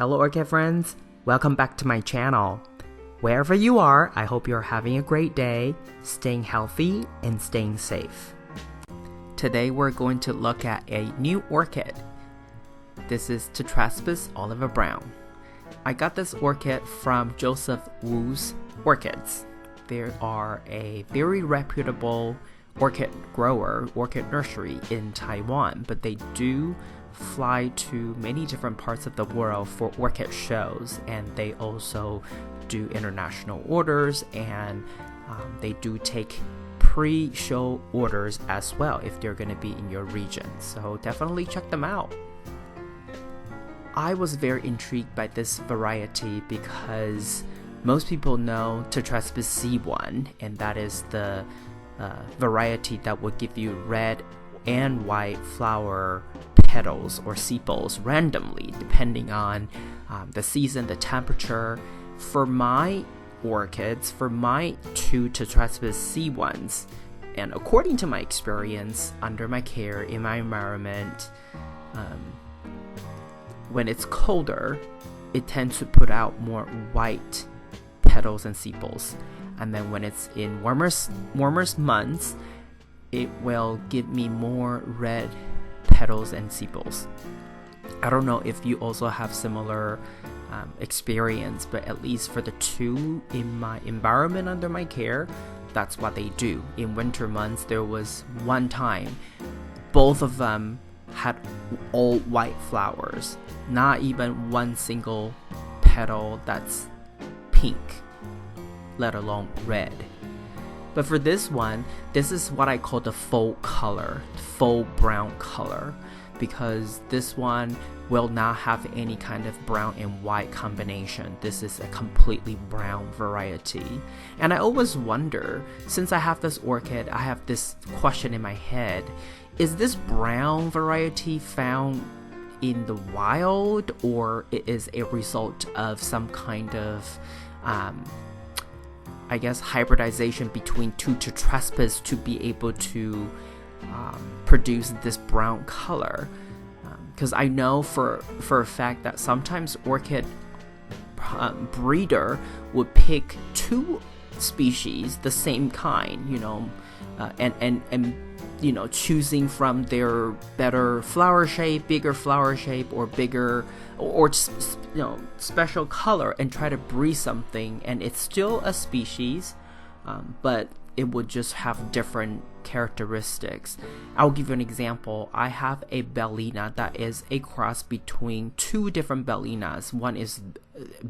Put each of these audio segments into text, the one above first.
Hello Orchid friends, welcome back to my channel. Wherever you are, I hope you're having a great day, staying healthy and staying safe. Today we're going to look at a new orchid. This is Tetraspis Olive Brown. I got this orchid from Joseph Wu's Orchids. They are a very reputable orchid grower, orchid nursery in Taiwan, but they do fly to many different parts of the world for orchid shows, and they also do international orders, and they do take pre-show orders as well if they're going to be in your region, so definitely check them out. I was very intrigued by this variety because most people know Tetraspis C1, and that is the variety that will give you red and white flower petals or sepals randomly depending on the season, the temperature. For my orchids, for my two Tetraspis C1s, and according to my experience under my care in my environment, when it's colder, it tends to put out more white petals and sepals, and then when it's in warmest months, it will give me more red petals and sepals. I don't know if you also have similar experience, but at least for the two in my environment under my care, that's what they do. In winter months, there was one time both of them had all white flowers, not even one single petal that's pink, let alone red. But for this one, this is what I call the faux color, faux brown color, because this one will not have any kind of brown and white combination. This is a completely brown variety. And I always wonder, since I have this orchid, I have this question in my head, is this brown variety found in the wild, or it is a result of some kind of I guess hybridization between two Tetraspis to be able to produce this brown color? Because I know for a fact that sometimes orchid breeder would pick two species, the same kind, and choosing from their better flower shape, bigger flower shape, or bigger or special color, and try to breed something, and it's still a species, but it would just have different characteristics. I'll give you an example. I have a Bellina that is a cross between two different Bellinas. One is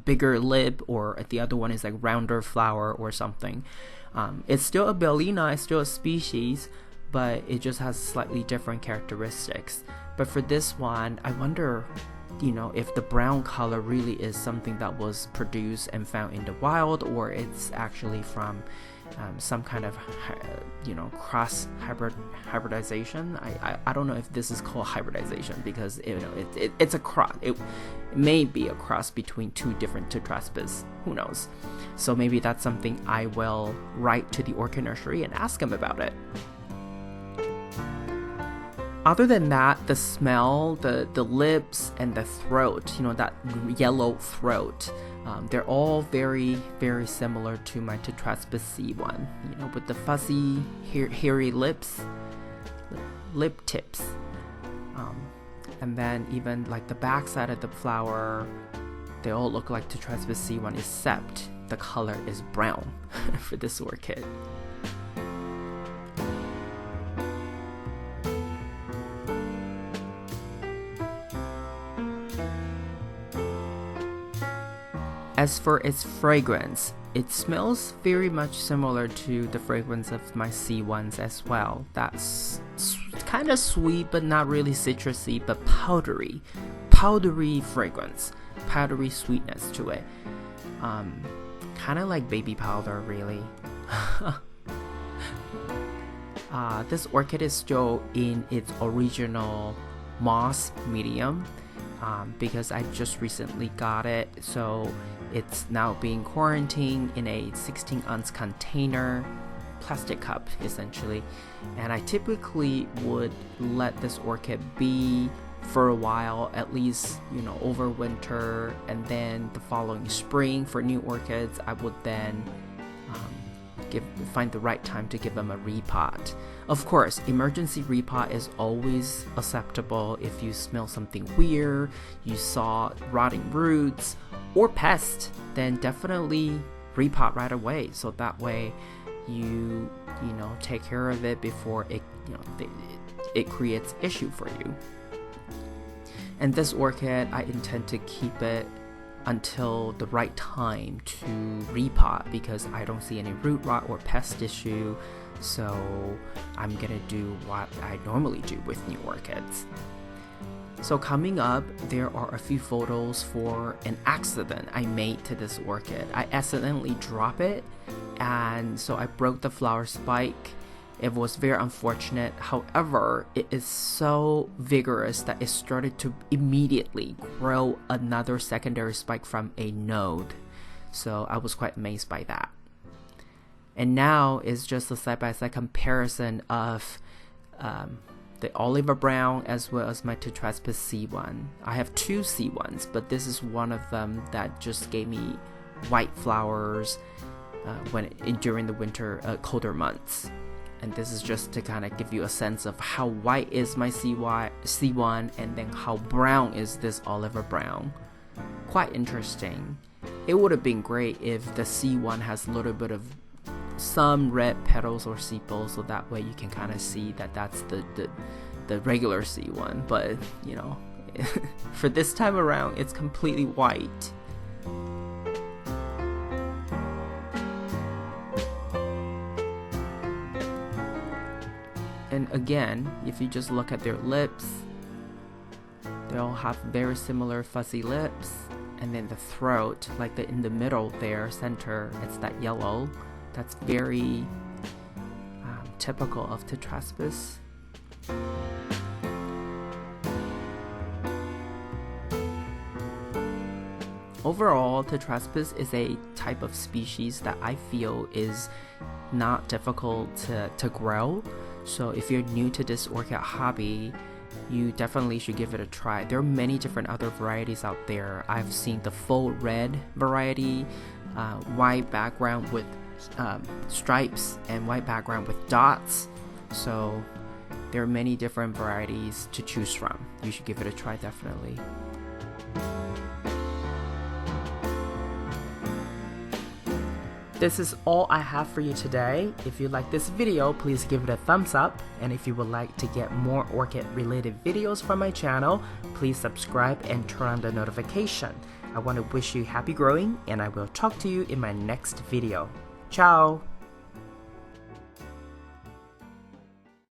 bigger lip, or the other one is like rounder flower or something. It's still a Bellina, it's still a species, but it just has slightly different characteristics. But for this one, I wonder, if the brown color really is something that was produced and found in the wild, or it's actually from some kind of cross hybridization. I don't know if this is called hybridization, because it's a cross. It may be a cross between two different Tetraspis. Who knows? So maybe that's something I will write to the orchid nursery and ask them about it. Other than that, the smell, the lips, and the throat, that yellow throat, they're all very, very similar to my Tetraspis C1, with the fuzzy, hairy lips, lip tips. And then even like the back side of the flower, they all look like Tetraspis C1, except the color is brown for this orchid. As for its fragrance, it smells very much similar to the fragrance of my C1s as well. That's kind of sweet, but not really citrusy, but powdery fragrance, powdery sweetness to it. Kind of like baby powder, really. This orchid is still in its original moss medium, because I just recently got it, so it's now being quarantined in a 16-ounce container, plastic cup essentially, and I typically would let this orchid be for a while, at least, you know, over winter, and then the following spring for new orchids, I would then find the right time to give them a repot. Of course, emergency repot is always acceptable if you smell something weird, you saw rotting roots or pest, then definitely repot right away. So that way you know, take care of it before it, you know, it creates issue for you. And this orchid, I intend to keep it until the right time to repot because I don't see any root rot or pest issue. So I'm gonna do what I normally do with new orchids. So coming up, there are a few photos for an accident I made to this orchid. I accidentally dropped it, and so I broke the flower spike. It was very unfortunate. However, it is so vigorous that it started to immediately grow another secondary spike from a node. So I was quite amazed by that. And now is just a side-by-side comparison of the Oliver Brown as well as my tetraspis C1. I have two C1s, but this is one of them that just gave me white flowers during the winter, colder months. And this is just to kind of give you a sense of how white is my C1 and then how brown is this Oliver Brown. Quite interesting. It would have been great if the C1 has a little bit of some red petals or sepals, so that way you can kind of see that that's the regular C1. But you know, for this time around, it's completely white. And again, if you just look at their lips, they all have very similar fuzzy lips. And then the throat, like in the middle there, center, it's that yellow. That's very typical of tetraspis. Overall, tetraspis is a type of species that I feel is not difficult to grow. So if you're new to this orchid hobby, you definitely should give it a try. There are many different other varieties out there. I've seen the full red variety, white background with stripes, and white background with dots. So there are many different varieties to choose from. You should give it a try, definitely. This is all I have for you today. If you like this video, please give it a thumbs up. And if you would like to get more orchid related videos from my channel, please subscribe and turn on the notification. I want to wish you happy growing, and I will talk to you in my next video. Ciao!